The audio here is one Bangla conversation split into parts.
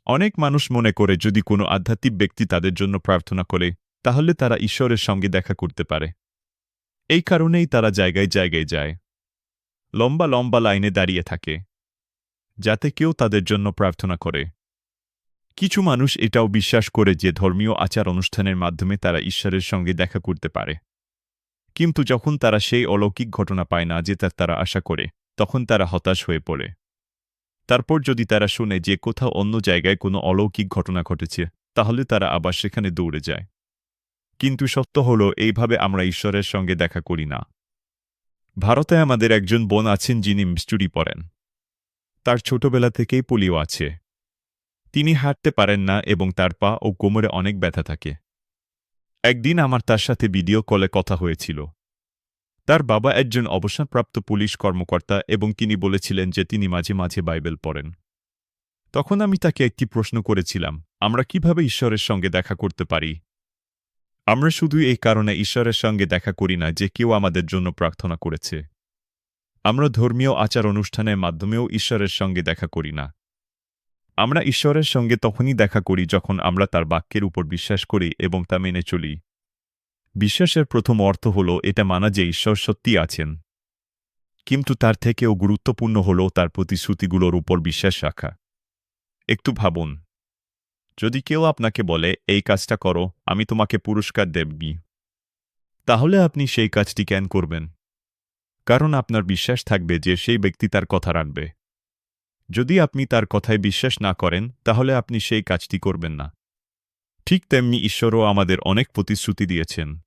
অনেক মানুষ মনে করে যদি কোনো আধ্যাত্মিক ব্যক্তি তাদের জন্য প্রার্থনা করে তাহলে তারা ঈশ্বরের সঙ্গে দেখা করতে পারে। এই কারণেই তারা জায়গায় জায়গায় যায়, লম্বা লম্বা লাইনে দাঁড়িয়ে থাকে, যাতে কেউ তাদের জন্য প্রার্থনা করে। কিছু মানুষ এটাও বিশ্বাস করে যে ধর্মীয় আচার অনুষ্ঠানের মাধ্যমে তারা ঈশ্বরের সঙ্গে দেখা করতে পারে। কিন্তু যখন তারা সেই অলৌকিক ঘটনা পায় না যেটা তারা আশা করে, তখন তারা হতাশ হয়ে পড়ে। তারপর যদি তারা শুনে যে কোথাও অন্য জায়গায় কোনো অলৌকিক ঘটনা ঘটেছে, তাহলে তারা আবার সেখানে দৌড়ে যায়। কিন্তু সত্য হল এইভাবে আমরা ঈশ্বরের সঙ্গে দেখা করি না। ভারতে আমাদের একজন বোন আছেন যিনি মিস্টুরি পড়েন। তার ছোটবেলা থেকেই পোলিও আছে। তিনি হাঁটতে পারেন না এবং তার পা ও কোমরে অনেক ব্যথা থাকে। একদিন আমার তার সাথে ভিডিও কলে কথা হয়েছিল। তার বাবা একজন অবসরপ্রাপ্ত পুলিশ কর্মকর্তা এবং তিনি বলেছিলেন যে তিনি মাঝে মাঝে বাইবেল পড়েন। তখন আমি তাকে একটি প্রশ্ন করেছিলাম, আমরা কিভাবে ঈশ্বরের সঙ্গে দেখা করতে পারি? আমরা শুধু এই কারণে ঈশ্বরের সঙ্গে দেখা করি না যে কেউ আমাদের জন্য প্রার্থনা করেছে। আমরা ধর্মীয় আচার অনুষ্ঠানের মাধ্যমেও ঈশ্বরের সঙ্গে দেখা করি না। আমরা ঈশ্বরের সঙ্গে তখনই দেখা করি যখন আমরা তার বাক্যের উপর বিশ্বাস করি এবং তা মেনে চলি। বিশ্বাসের প্রথম অর্থ হল এটা মানা যে ঈশ্বর সত্যি আছেন। কিন্তু তার থেকেও গুরুত্বপূর্ণ হল তার প্রতিশ্রুতিগুলোর উপর বিশ্বাস রাখা। একটু ভাবুন, যদি কেউ আপনাকে বলে এই কাজটা করো, আমি তোমাকে পুরস্কার দেবি, তাহলে আপনি সেই কাজটি কেন করবেন? কারণ আপনার বিশ্বাস থাকবে যে সেই ব্যক্তি তার কথা রাখবে। যদি আপনি তার কথায় বিশ্বাস না করেন, তাহলে আপনি সেই কাজটি করবেন না। ঠিক তেমনি ঈশ্বরও আমাদের অনেক প্রতিশ্রুতি দিয়েছেন।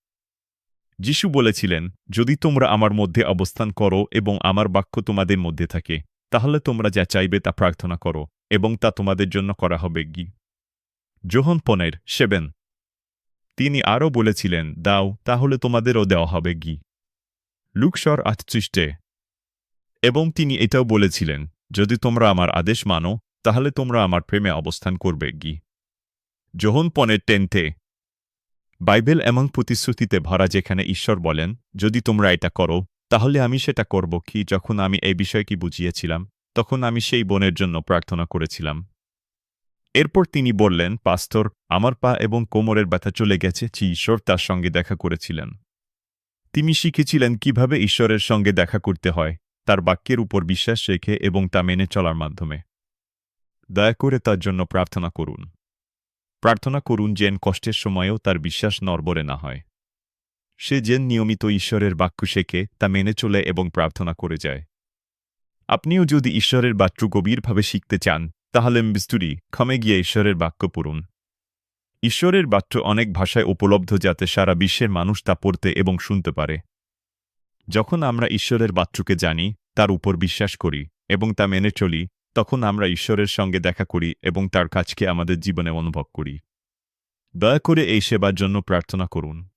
যিশু বলেছিলেন, যদি তোমরা আমার মধ্যে অবস্থান করো এবং আমার বাক্য তোমাদের মধ্যে থাকে, তাহলে তোমরা যা চাইবে তা প্রার্থনা করো এবং তা তোমাদের জন্য করা হবে। যোহন 15:7। তিনি আরও বলেছিলেন, দাও, তাহলে তোমাদেরও দেওয়া হবে। লুক 8:38। এবং তিনি এটাও বলেছিলেন, যদি তোমরা আমার আদেশ মানো, তাহলে তোমরা আমার প্রেমে অবস্থান করবে। যোহন 15:10। বাইবেল এমন প্রতিশ্রুতিতে ভরা যেখানে ঈশ্বর বলেন, যদি তোমরা এটা করো, তাহলে আমি সেটা করব। যখন আমি এই বিষয়টি বুঝিয়েছিলাম, তখন আমি সেই বোনের জন্য প্রার্থনা করেছিলাম। এরপর তিনি বললেন, পাস্তর, আমার পা এবং কোমরের ব্যথা চলে গেছে। ঈশ্বর তার সঙ্গে দেখা করেছিলেন। তিনি শিখেছিলেন কিভাবে ঈশ্বরের সঙ্গে দেখা করতে হয়, তার বাক্যের উপর বিশ্বাস রেখে এবং তা মেনে চলার মাধ্যমে। দয়া করে তার জন্য প্রার্থনা করুন। প্রার্থনা করুন যেন কষ্টের সময়েও তার বিশ্বাস নড়বড়ে না হয়। সে যেন নিয়মিত ঈশ্বরের বাক্য শেখে, তা মেনে চলে এবং প্রার্থনা করে যায়। আপনিও যদি ঈশ্বরের বাক্য গভীরভাবে শিখতে চান, তাহলে মিস্টুরি কমে গিয়ে ঈশ্বরের বাক্য পড়ুন। ঈশ্বরের বাক্য অনেক ভাষায় উপলব্ধ যাতে সারা বিশ্বের মানুষ তা পড়তে এবং শুনতে পারে। যখন আমরা ঈশ্বরের বাক্যকে জানি, তার উপর বিশ্বাস করি এবং তা মেনে চলি, তখন আমরা ঈশ্বরের সঙ্গে দেখা করি এবং তার কাজকে আমাদের জীবনে অনুভব করি। দয়া করে এই সেবার জন্য প্রার্থনা করুন।